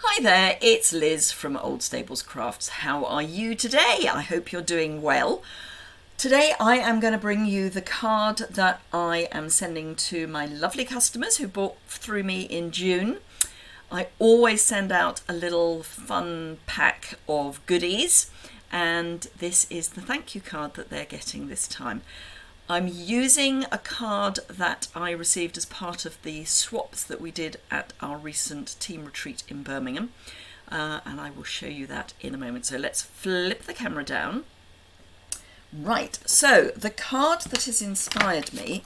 Hi there, it's Liz from Old Stables Crafts. How are you today? I hope you're doing well. Today I am going to bring you the card that I am sending to my lovely customers who bought through me in June. I always send out a little fun pack of goodies, and this is the thank you card that they're getting this time. I'm using a card that I received as part of the swaps that we did at our recent team retreat in Birmingham, and I will show you that in a moment. So let's flip the camera down. Right, so the card that has inspired me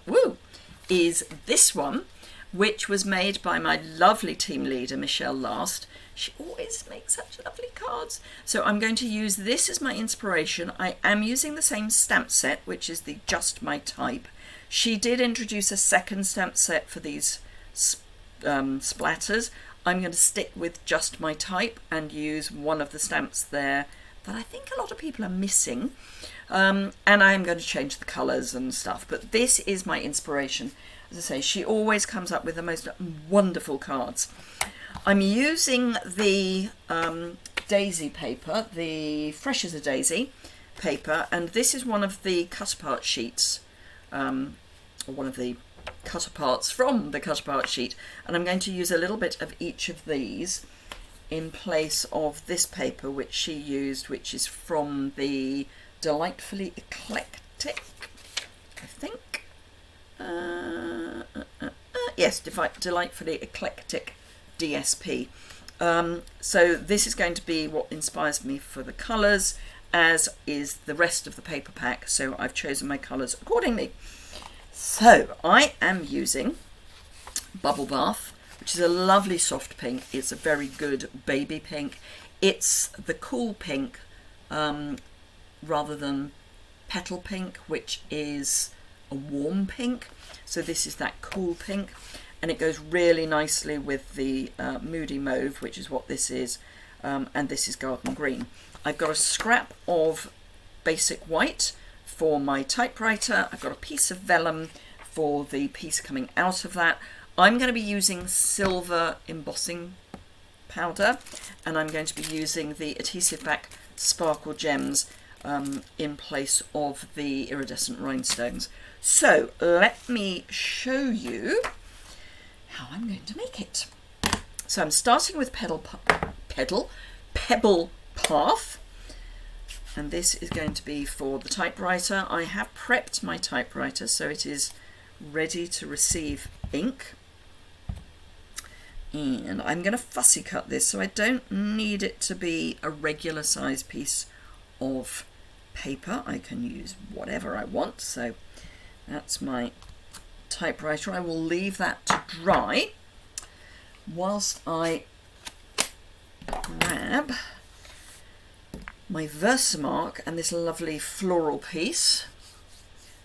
is this one, which was made by my lovely team leader, Michelle Last. She always makes such lovely cards. So I'm going to use this as my inspiration. I am using the same stamp set, which is the Just My Type. She did introduce a second stamp set for these splatters. I'm going to stick with Just My Type and use one of the stamps there that I think a lot of people are missing. And I am going to change the colours and stuff. But this is my inspiration. As I say, she always comes up with the most wonderful cards. I'm using the daisy paper, the Fresh as a Daisy paper, and this is one of the cut-apart sheets, or one of the cut-aparts from the cut-apart sheet, and I'm going to use a little bit of each of these in place of this paper which she used, which is from the Delightfully Eclectic, I think. Yes, Delightfully Eclectic DSP. So this is going to be what inspires me for the colours, as is the rest of the paper pack, so I've chosen my colours accordingly. So I am using Bubble Bath, which is a lovely soft pink. It's a very good baby pink. It's the cool pink rather than petal pink, which is a warm pink. So this is that cool pink, and it goes really nicely with the Moody Mauve, which is what this is, and this is Garden Green. I've got a scrap of basic white for my typewriter. I've got a piece of vellum for the piece coming out of that. I'm going to be using silver embossing powder, and I'm going to be using the Adhesive Back Sparkle Gems in place of the iridescent rhinestones. So let me show you how I'm going to make it. So I'm starting with Pebble Path, and this is going to be for the typewriter. I have prepped my typewriter so it is ready to receive ink, and I'm going to fussy cut this, so I don't need it to be a regular size piece of paper. I can use whatever I want. So that's my typewriter. I will leave that to dry whilst I grab my Versamark and this lovely floral piece.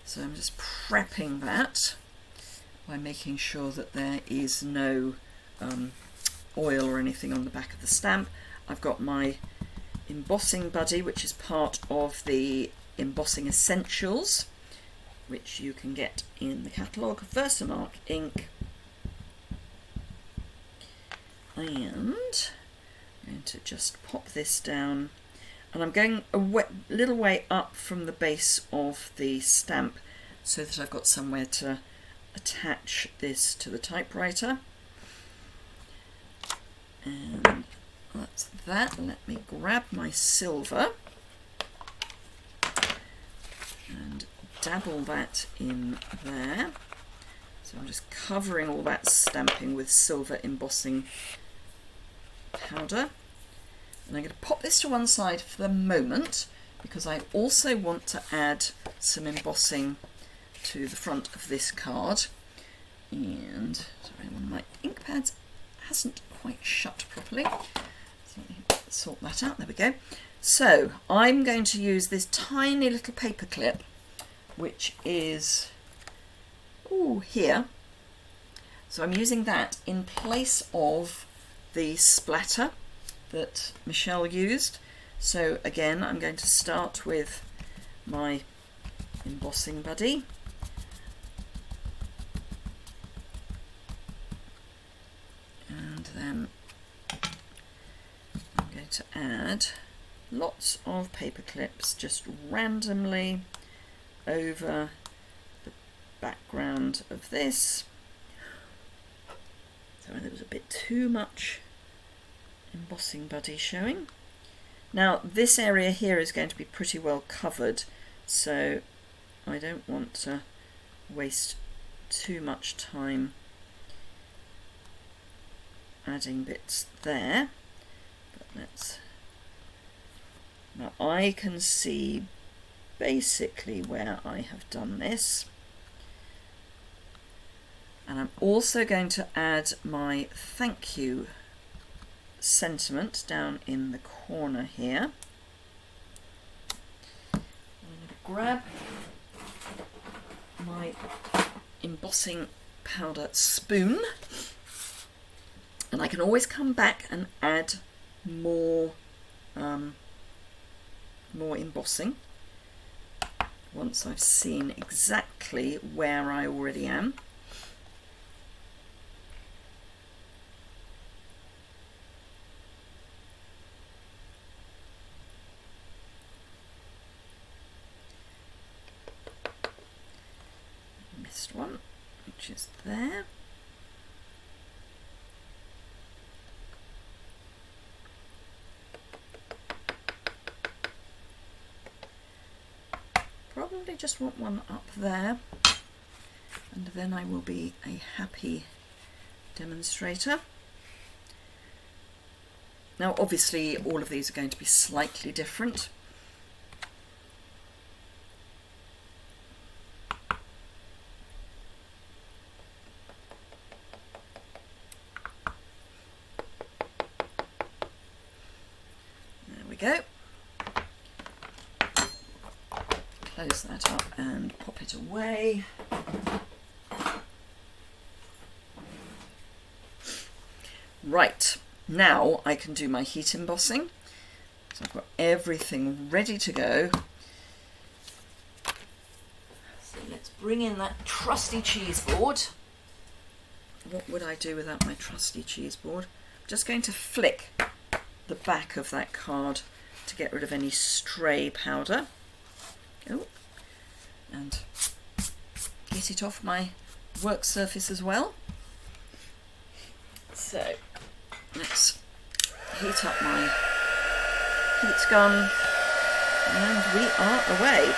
So I'm just prepping that by making sure that there is no oil or anything on the back of the stamp. I've got my embossing buddy, which is part of the Embossing Essentials, which you can get in the catalogue, Versamark ink, and I'm going to just pop this down, and I'm going a little way up from the base of the stamp so that I've got somewhere to attach this to the typewriter. And that's that. Let me grab my silver and dabble that in there. So I'm just covering all that stamping with silver embossing powder. And I'm going to pop this to one side for the moment because I also want to add some embossing to the front of this card. And sorry, one of my ink pads hasn't quite shut properly. So let me sort that out. There we go. So I'm going to use this tiny little paper clip, which is here. So I'm using that in place of the splatter that Michelle used. So again, I'm going to start with my embossing buddy. And then going to add lots of paper clips just randomly over the background of this. So there was a bit too much embossing buddy showing. Now this area here is going to be pretty well covered, so I don't want to waste too much time adding bits there. But let's, now I can see basically where I have done this, and I'm also going to add my thank you sentiment down in the corner here. I'm going to grab my embossing powder spoon, and I can always come back and add more embossing once I've seen exactly where I already am. Missed one, which is there. Probably just want one up there, and then I will be a happy demonstrator. Now obviously all of these are going to be slightly different. There we go. Close that up and pop it away. Right, now I can do my heat embossing. So I've got everything ready to go. So let's bring in that trusty cheese board. What would I do without my trusty cheese board? I'm just going to flick the back of that card to get rid of any stray powder. Oh, and get it off my work surface as well. So let's heat up my heat gun, and we are away.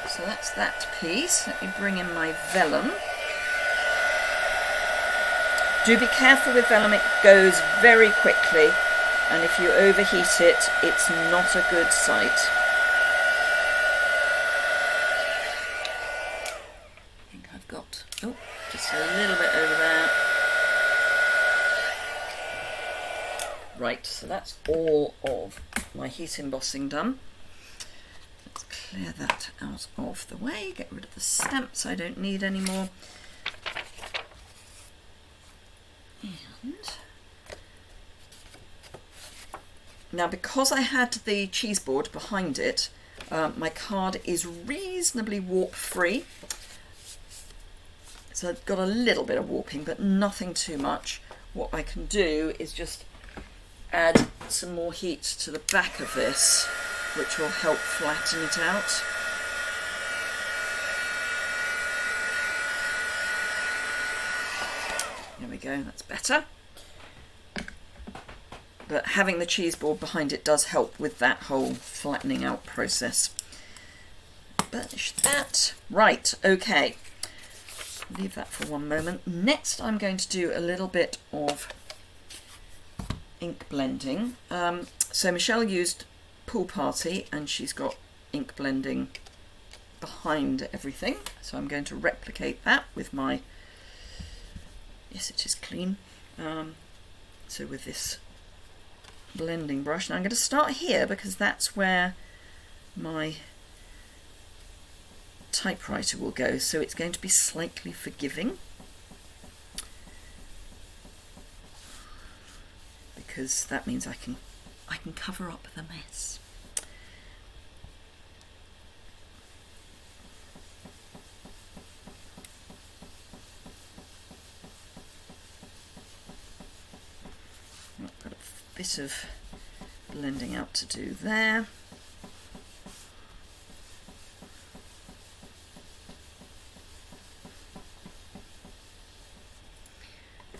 So that's that piece. Let me bring in my vellum. Do be careful with vellum, it goes very quickly, and if you overheat it, it's not a good sight. I think I've got, oh, just a little bit over there. Right, so that's all of my heat embossing done. Clear that out of the way, get rid of the stamps I don't need anymore. And now, because I had the cheese board behind it, my card is reasonably warp free. So I've got a little bit of warping, but nothing too much. What I can do is just add some more heat to the back of this, which will help flatten it out. There we go, that's better. But having the cheese board behind it does help with that whole flattening out process. Burnish that. Right, okay. Leave that for one moment. Next I'm going to do a little bit of ink blending. So Michelle used Pool Party, and she's got ink blending behind everything, so I'm going to replicate that with my, yes, it is clean, So with this blending brush, now I'm going to start here because that's where my typewriter will go, so it's going to be slightly forgiving, because that means I can cover up the mess. I've got a bit of blending out to do there.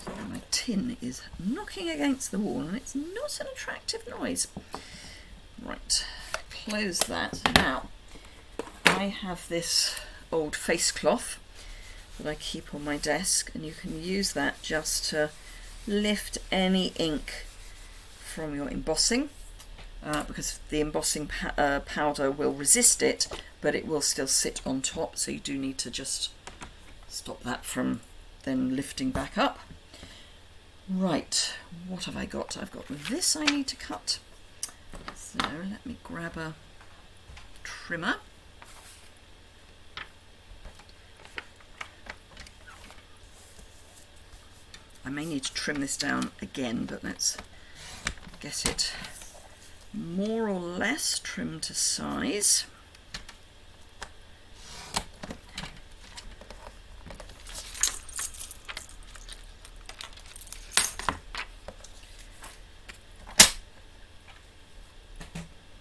My tin is knocking against the wall and it's not an attractive noise. Right, close that. Now, I have this old face cloth that I keep on my desk, and you can use that just to lift any ink from your embossing, because the embossing powder will resist it, but it will still sit on top, so you do need to just stop that from then lifting back up. Right, what have I got? I've got this I need to cut. So let me grab a trimmer. I may need to trim this down again, but let's get it more or less trimmed to size.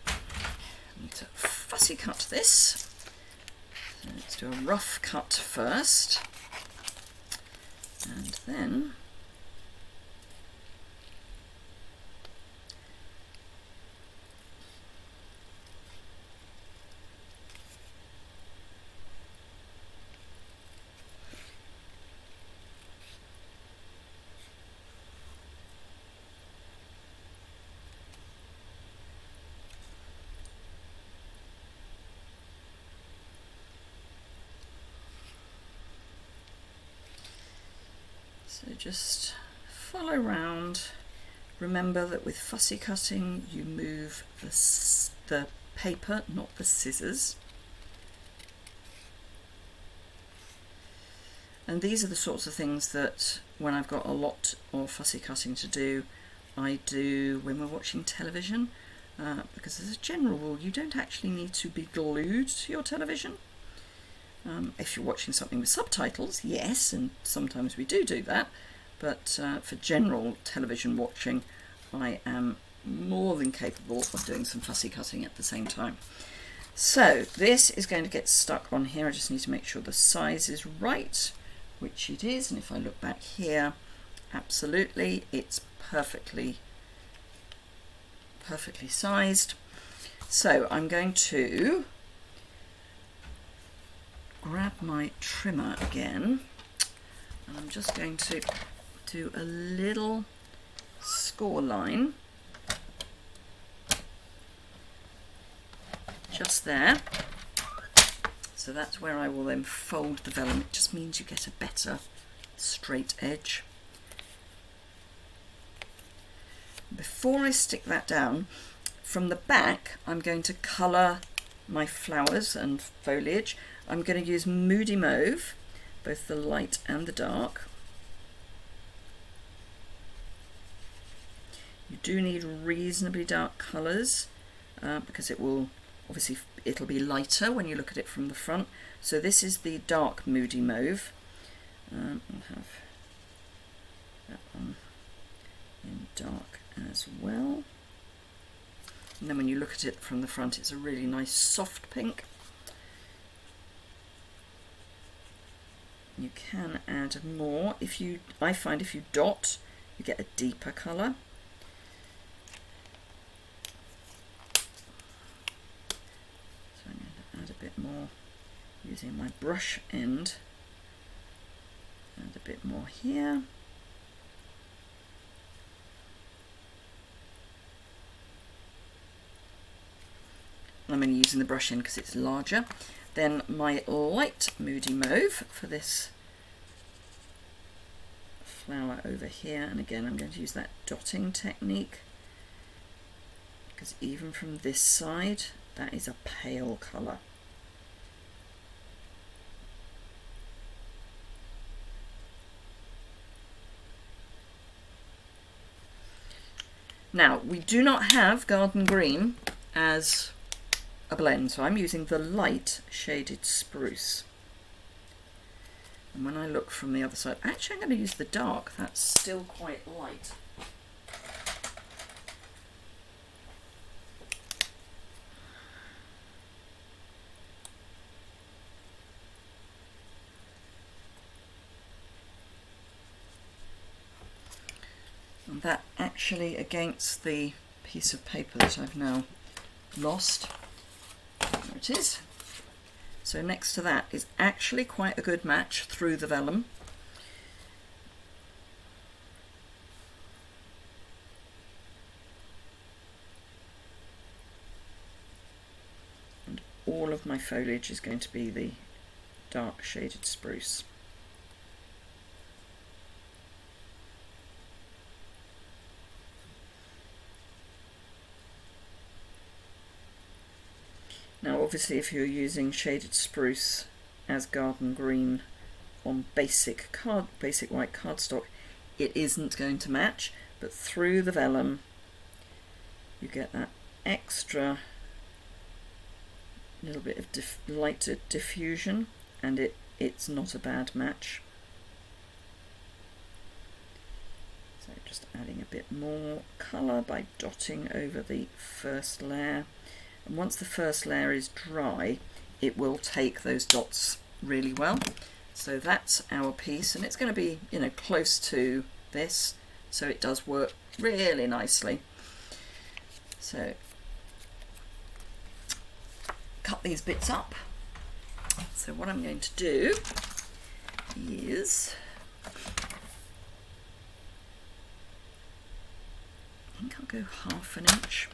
I need to fussy cut this. So let's do a rough cut first, and then so just follow round. Remember that with fussy cutting you move the paper, not the scissors. And these are the sorts of things that when I've got a lot of fussy cutting to do, I do when we're watching television, because as a general rule you don't actually need to be glued to your television. If you're watching something with subtitles, yes, and sometimes we do that, but for general television watching, I am more than capable of doing some fussy cutting at the same time. So this is going to get stuck on here. I just need to make sure the size is right, which it is, and if I look back here, absolutely, it's perfectly sized. So I'm going to grab my trimmer again, and I'm just going to do a little score line just there. So that's where I will then fold the vellum. It just means you get a better straight edge. Before I stick that down, from the back I'm going to colour my flowers and foliage. I'm going to use Moody Mauve, both the light and the dark. You do need reasonably dark colours, because it will obviously, it'll be lighter when you look at it from the front. So this is the dark Moody Mauve. I'll have that one in dark as well. And then when you look at it from the front, it's a really nice soft pink. You can add more. I find if you dot, you get a deeper colour. So I'm going to add a bit more using my brush end. Add a bit more here. I'm only using the brush end because it's larger. Then my light Moody Mauve for this flower over here, and again I'm going to use that dotting technique, because even from this side that is a pale colour. Now, we do not have garden green as a blend, so I'm using the light shaded spruce. And when I look from the other side, actually I'm going to use the dark, that's still quite light. And that actually, against the piece of paper that I've now lost, there it is. So next to that is actually quite a good match through the vellum. And all of my foliage is going to be the dark shaded spruce. Now obviously if you're using shaded spruce as garden green on basic white cardstock, it isn't going to match, but through the vellum you get that extra little bit of lighter diffusion, and it's not a bad match. So just adding a bit more colour by dotting over the first layer. And once the first layer is dry, it will take those dots really well. So that's our piece, and it's going to be, you know, close to this, so it does work really nicely. So cut these bits up. So what I'm going to do is, I think I'll go ½ inch.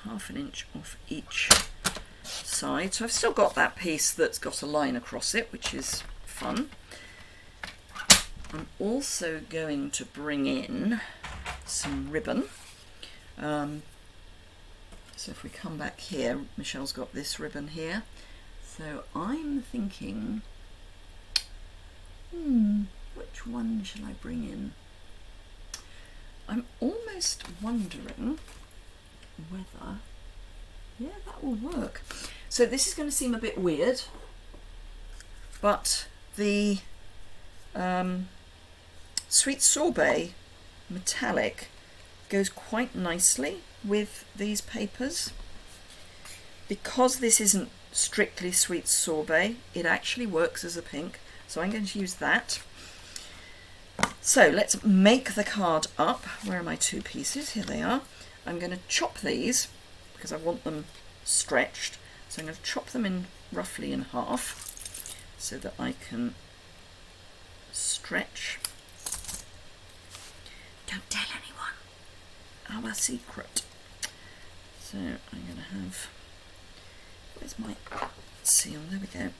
½ inch off each side. So I've still got that piece that's got a line across it, which is fun. I'm also going to bring in some ribbon. So if we come back here, Michelle's got this ribbon here. So I'm thinking, which one shall I bring in? I'm almost wondering whether, yeah, that will work. So this is going to seem a bit weird, but the Sweet Sorbet metallic goes quite nicely with these papers. Because this isn't strictly Sweet Sorbet, it actually works as a pink, so I'm going to use that. So let's make the card up. Where are my two pieces? Here they are. I'm going to chop these because I want them stretched. So I'm going to chop them in roughly in half so that I can stretch. Don't tell anyone. Our secret. So I'm going to have, where's my seal? There we go.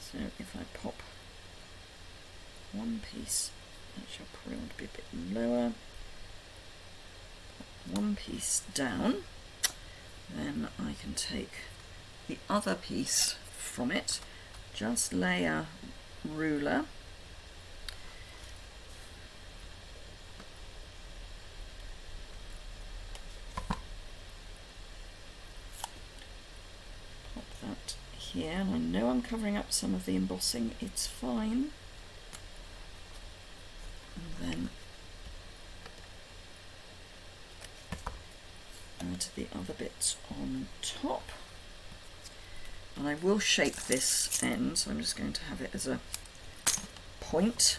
So if I pop one piece, actually I'll probably want to be a bit lower, pop one piece down, then I can take the other piece from it, just lay a ruler here, and I know I'm covering up some of the embossing, it's fine. And then add the other bits on top. And I will shape this end, so I'm just going to have it as a point.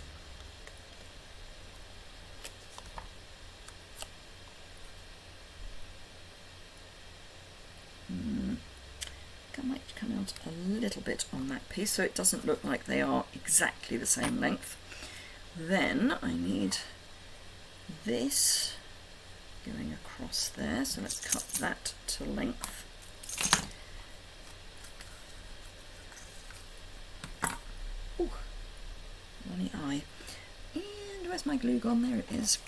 I might come out a little bit on that piece so it doesn't look like they are exactly the same length. Then I need this going across there, so let's cut that to length. Ooh, runny eye. And where's my glue gone? There it is.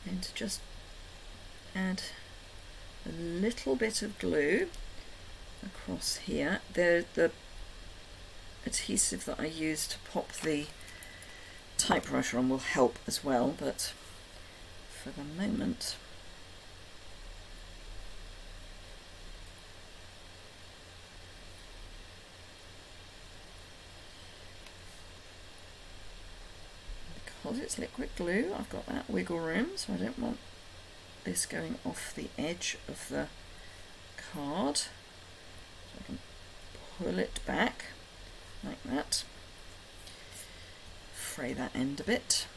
I'm going to just add a little bit of glue across here. The adhesive that I use to pop the typewriter on will help as well, but for the moment because it's liquid glue, I've got that wiggle room, so I don't want this going off the edge of the card. So I can pull it back like that, fray that end a bit.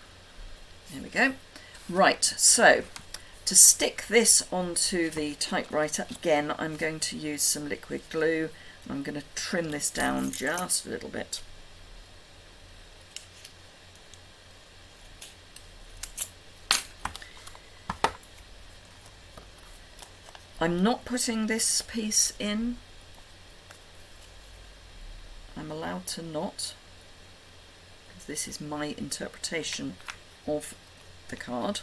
There we go. Right, so to stick this onto the typewriter, again, I'm going to use some liquid glue. I'm going to trim this down just a little bit. I'm not putting this piece in. I'm allowed to not, because this is my interpretation of the card.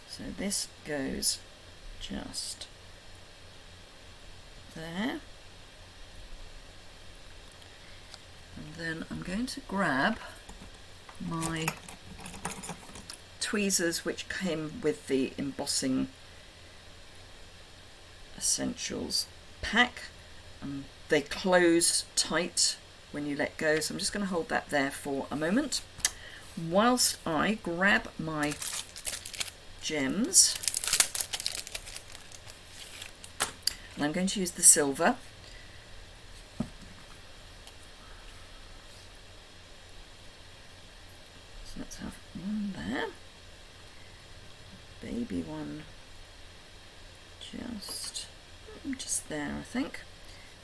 So this goes just there. And then I'm going to grab my tweezers, which came with the embossing essentials pack. They close tight when you let go, so I'm just going to hold that there for a moment whilst I grab my gems, and I'm going to use the silver. So let's have one there, baby one just there, I think,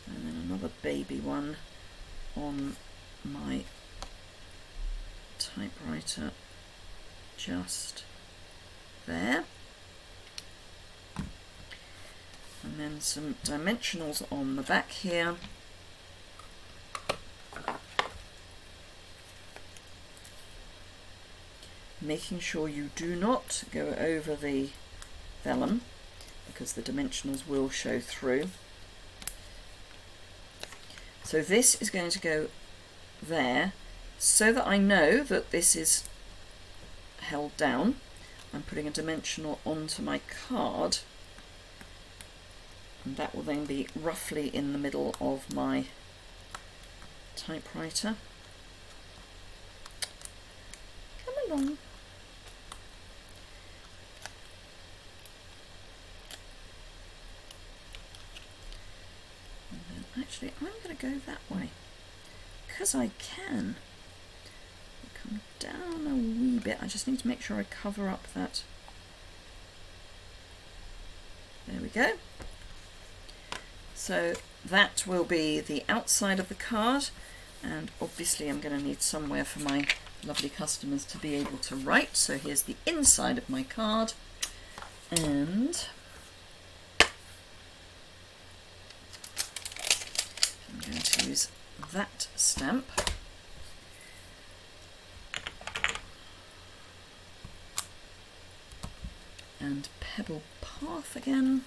and then another baby one on my typewriter just there, and then some dimensionals on the back here, making sure you do not go over the vellum because the dimensionals will show through. So this is going to go there so that I know that this is held down. I'm putting a dimensional onto my card, and that will then be roughly in the middle of my typewriter. Come along. Actually, I'm going to go that way because I can. Come down a wee bit. I just need to make sure I cover up that. There we go. So that will be the outside of the card, and obviously I'm going to need somewhere for my lovely customers to be able to write. So here's the inside of my card, and I'm going to use that stamp. And Pebble Path again.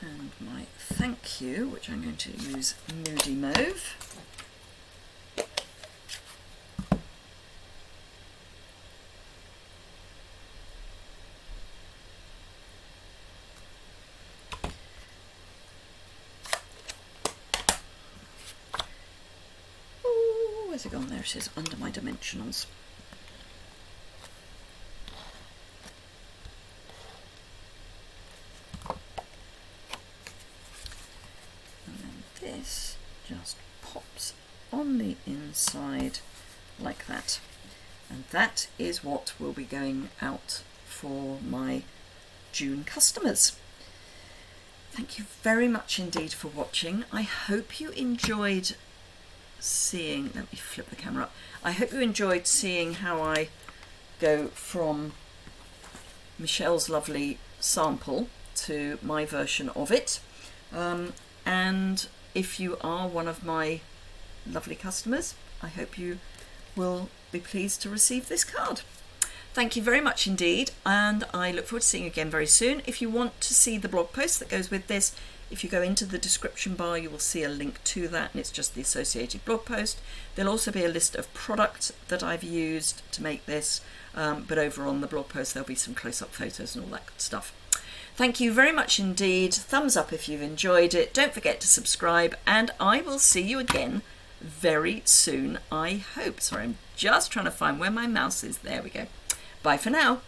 And my thank you, which I'm going to use Moody Mauve. Oh, where's it gone? There it is, under my dimensionals. just pops on the inside like that. And that is what will be going out for my June customers. Thank you very much indeed for watching. I hope you enjoyed seeing, let me flip the camera up. I hope you enjoyed seeing how I go from Michelle's lovely sample to my version of it. And if you are one of my lovely customers, I hope you will be pleased to receive this card. Thank you very much indeed, and I look forward to seeing you again very soon. If you want to see the blog post that goes with this, if you go into the description bar, you will see a link to that, and it's just the associated blog post. There'll also be a list of products that I've used to make this, but over on the blog post there'll be some close-up photos and all that good stuff. Thank you very much indeed. Thumbs up if you've enjoyed it. Don't forget to subscribe, and I will see you again very soon, I hope. Sorry, I'm just trying to find where my mouse is. There we go. Bye for now.